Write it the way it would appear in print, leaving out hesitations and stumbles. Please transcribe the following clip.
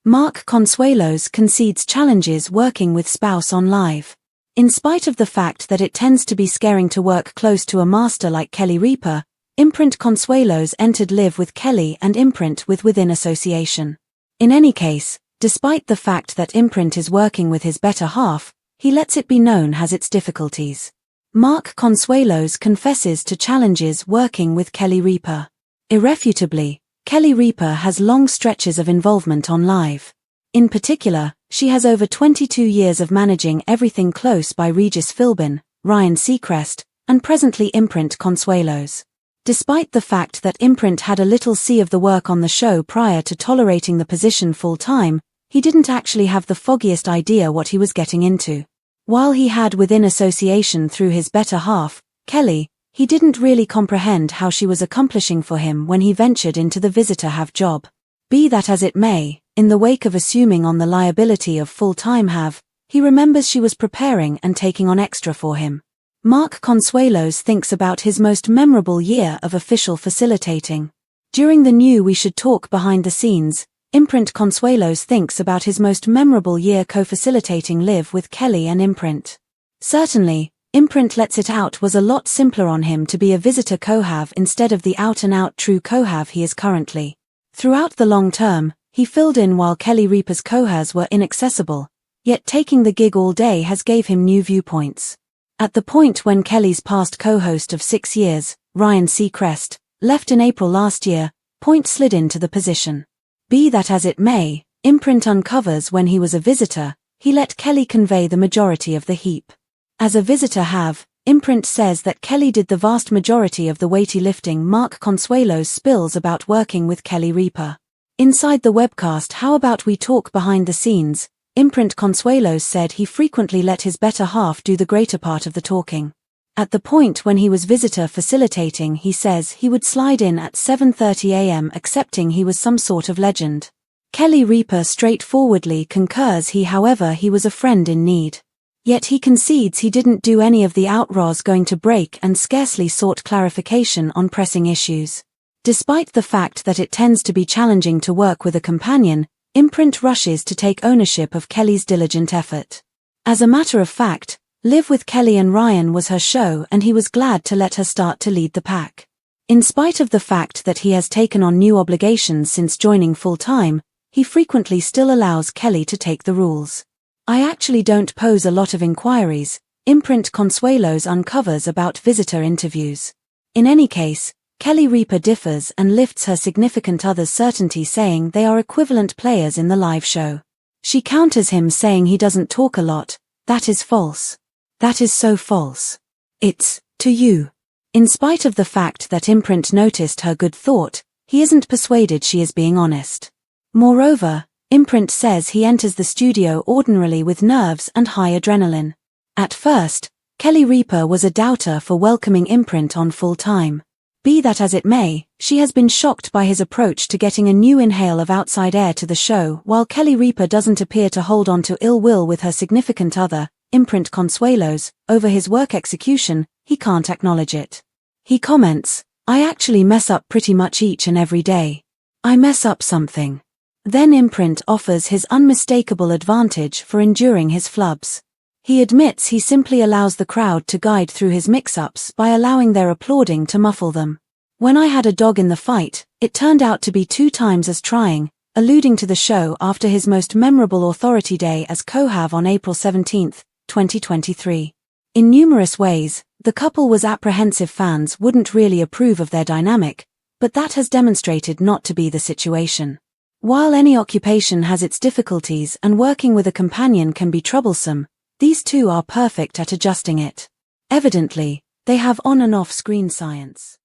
Mark Consuelos concedes challenges working with spouse on live. In spite of the fact that it tends to be scaring to work close to a master like Kelly Reaper, Imprint Consuelos entered Live with Kelly and Imprint with Within Association. In any case, despite the fact that Imprint is working with his better half, he lets it be known has its difficulties. Mark Consuelos confesses to challenges working with Kelly Reaper. Irrefutably, Kelly Reaper has long stretches of involvement on Live. In particular, she has over 22 years of managing Everything Close by Regis Philbin, Ryan Seacrest, and presently Imprint Consuelos. Despite the fact that Imprint had a little see of the work on the show prior to tolerating the position full-time, he didn't actually have the foggiest idea what he was getting into. While he had Within Association through his better half, Kelly, he didn't really comprehend how she was accomplishing for him when he ventured into the visitor have job. Be that as it may, in the wake of assuming on the liability of full-time have, he remembers she was preparing and taking on extra for him. Mark Consuelos thinks about his most memorable year of official facilitating. During the new We Should Talk behind the scenes, Imprint Consuelos thinks about his most memorable year co-facilitating Live with Kelly and Imprint. Certainly, Imprint lets it out was a lot simpler on him to be a visitor co-have instead of the out-and-out true co-have he is currently. Throughout the long term, he filled in while Kelly Reaper's co-has were inaccessible, yet taking the gig all day has gave him new viewpoints. At the point when Kelly's past co-host of 6 years, Ryan Seacrest, left in April last year, Point slid into the position. Be that as it may, Imprint uncovers when he was a visitor, he let Kelly convey the majority of the heap. As a visitor have, Imprint says that Kelly did the vast majority of the weighty lifting. Mark Consuelos spills about working with Kelly Reaper. Inside the webcast How About We Talk behind the scenes, Imprint Consuelos said he frequently let his better half do the greater part of the talking. At the point when he was visitor facilitating, he says he would slide in at 7:30 a.m. accepting he was some sort of legend. Kelly Reaper straightforwardly concurs however he was a friend in need. Yet he concedes he didn't do any of the outroars going to break and scarcely sought clarification on pressing issues. Despite the fact that it tends to be challenging to work with a companion, Imprint rushes to take ownership of Kelly's diligent effort. As a matter of fact, Live with Kelly and Ryan was her show and he was glad to let her start to lead the pack. In spite of the fact that he has taken on new obligations since joining full-time, he frequently still allows Kelly to take the rules. I actually don't pose a lot of inquiries, Imprint Consuelos uncovers about visitor interviews. In any case, Kelly Reaper differs and lifts her significant other's certainty saying they are equivalent players in the live show. She counters him saying he doesn't talk a lot. That is false. That is so false. It's, to you. In spite of the fact that Imprint noticed her good thought, he isn't persuaded she is being honest. Moreover, Imprint says he enters the studio ordinarily with nerves and high adrenaline. At first, Kelly Reaper was a doubter for welcoming Imprint on full-time. Be that as it may, she has been shocked by his approach to getting a new inhale of outside air to the show. While Kelly Reaper doesn't appear to hold on to ill will with her significant other, Imprint Consuelos, over his work execution, he can't acknowledge it. He comments, "I actually mess up pretty much each and every day. I mess up something." Then Imprint offers his unmistakable advantage for enduring his flubs. He admits he simply allows the crowd to guide through his mix-ups by allowing their applauding to muffle them. "When I had a dog in the fight, it turned out to be 2 times as trying," alluding to the show after his most memorable Authority Day as co-have on April 17, 2023. In numerous ways, the couple was apprehensive fans wouldn't really approve of their dynamic, but that has demonstrated not to be the situation. While any occupation has its difficulties and working with a companion can be troublesome, these two are perfect at adjusting it. Evidently, they have on and off screen science.